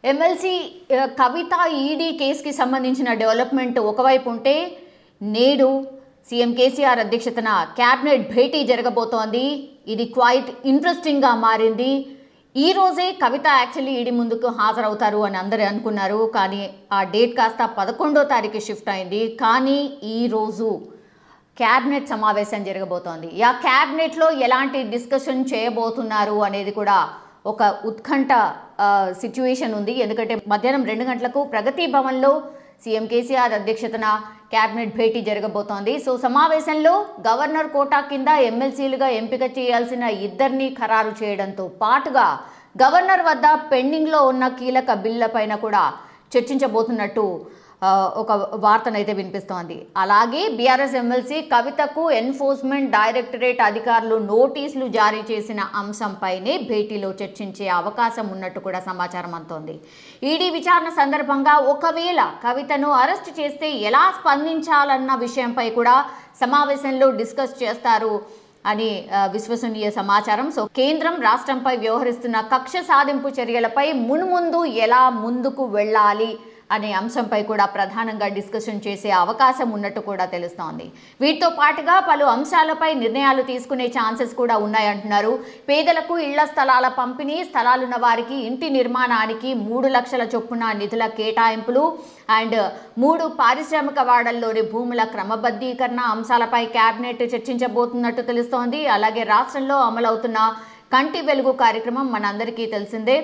MLC కవిత ED కేసుకి సంబంధించిన development ఒకవైపు ఉంటే నేడు సీఎం కేసీఆర్ అధ్యక్షతన క్యాబినెట్ భేటీ జరగబోతోంది. ఇది క్వైట్ ఇంట్రెస్టింగ్గా మారింది. ఈ రోజే కవిత యాక్చువల్లీ ఈడీ ముందుకు హాజరవుతారు అని అందరూ అనుకున్నారు. కానీ ఆ డేట్ కాస్త 11వ తారీఖు షిఫ్ట్ అయింది. కానీ ఈరోజు క్యాబినెట్ సమావేశం జరగబోతోంది. ఆ క్యాబినెట్లో ఎలాంటి డిస్కషన్ చేయబోతున్నారు అనేది కూడా ఒక ఉత్కంఠ సిచ్యువేషన్ ఉంది. ఎందుకంటే మధ్యాహ్నం 2 గంటలకు ప్రగతి భవన్లో సీఎం కేసీఆర్ అధ్యక్షతన క్యాబినెట్ భేటీ జరగబోతోంది. సో సమావేశంలో గవర్నర్ కోటా కింద ఎమ్మెల్సీలుగా ఎంపిక చేయాల్సిన 2 ఖరారు చేయడంతో పాటుగా గవర్నర్ వద్ద పెండింగ్లో ఉన్న కీలక బిల్లులపైన కూడా చర్చించబోతున్నట్టు ఒక వార్తనైతే వినిపిస్తోంది. అలాగే బీఆర్ఎస్ ఎమ్మెల్సీ కవితకు ఎన్ఫోర్స్మెంట్ డైరెక్టరేట్ అధికారులు నోటీసులు జారీ చేసిన అంశంపైనే భేటీలో చర్చించే అవకాశం ఉన్నట్టు కూడా సమాచారం అందుతోంది. ఈడీ విచారణ సందర్భంగా ఒకవేళ కవితను అరెస్ట్ చేస్తే ఎలా స్పందించాలన్న విషయంపై కూడా సమావేశంలో డిస్కస్ చేస్తారు అని విశ్వసనీయ సమాచారం. సో కేంద్రం రాష్ట్రంపై వ్యవహరిస్తున్న కక్ష సాధింపు చర్యలపై మున్ముందు ఎలా ముందుకు వెళ్ళాలి అనే అంశంపై కూడా ప్రధానంగా డిస్కషన్ చేసే అవకాశం ఉన్నట్టు కూడా తెలుస్తోంది. వీటితో పాటుగా పలు అంశాలపై నిర్ణయాలు తీసుకునే ఛాన్సెస్ కూడా ఉన్నాయంటున్నారు. పేదలకు ఇళ్ల స్థలాల పంపిణీ, స్థలాలున్న వారికి ఇంటి నిర్మాణానికి 3 లక్షల చొప్పున నిధుల కేటాయింపులు అండ్ 3 పారిశ్రామిక వాడల్లోని భూముల క్రమబద్ధీకరణ అంశాలపై కేబినెట్ చర్చించబోతున్నట్టు తెలుస్తోంది. అలాగే రాష్ట్రంలో అమలవుతున్న కంటి వెలుగు కార్యక్రమం మనందరికీ తెలిసిందే.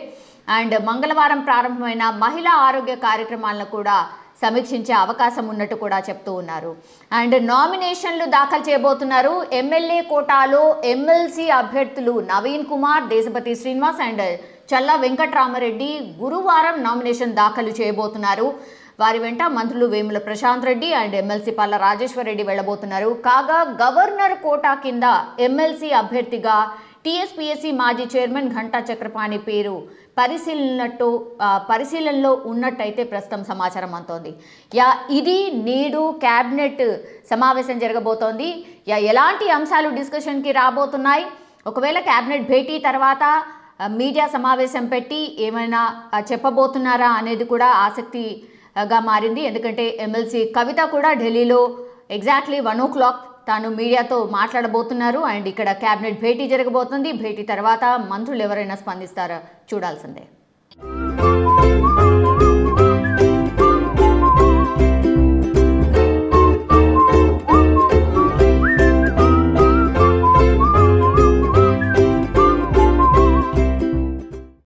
అండ్ మంగళవారం ప్రారంభమైన మహిళా ఆరోగ్య కార్యక్రమాలను కూడా సమీక్షించే అవకాశం ఉన్నట్టు కూడా చెప్తూ ఉన్నారు. అండ్ నామినేషన్లు దాఖలు చేయబోతున్నారు. ఎమ్మెల్యే కోటాలో ఎమ్మెల్సీ అభ్యర్థులు నవీన్ కుమార్, దేశపతి శ్రీనివాస్ అండ్ చల్లా వెంకట్రామరెడ్డి గురువారం నామినేషన్ దాఖలు చేయబోతున్నారు. వారి వెంట మంత్రులు వేముల ప్రశాంత్ రెడ్డి అండ్ ఎమ్మెల్సీ పల్ల రాజేశ్వర్ రెడ్డి వెళ్లబోతున్నారు. కాగా గవర్నర్ కోటా కింద ఎమ్మెల్సీ అభ్యర్థిగా టీఎస్పీఎస్సీ మాజీ చైర్మన్ ఘంటా చక్రపాణి పేరు పరిశీలనలో ఉన్నట్టయితే ప్రస్తుతం సమాచారం అందుతోంది. ఇది నేడు క్యాబినెట్ సమావేశం జరగబోతోంది. ఎలాంటి అంశాలు డిస్కషన్కి రాబోతున్నాయి, ఒకవేళ క్యాబినెట్ భేటీ తర్వాత మీడియా సమావేశం పెట్టి ఏమైనా చెప్పబోతున్నారా అనేది కూడా ఆసక్తిగా మారింది. ఎందుకంటే ఎమ్మెల్సీ కవిత కూడా ఢిల్లీలో ఎగ్జాక్ట్లీ 1 o'clock తాను మీడియాతో మాట్లాడబోతున్నారు. అండ్ ఇక్కడ క్యాబినెట్ భేటీ జరగబోతుంది. భేటీ తర్వాత మంత్రులు ఎవరైనా స్పందిస్తారా చూడాల్సిందే.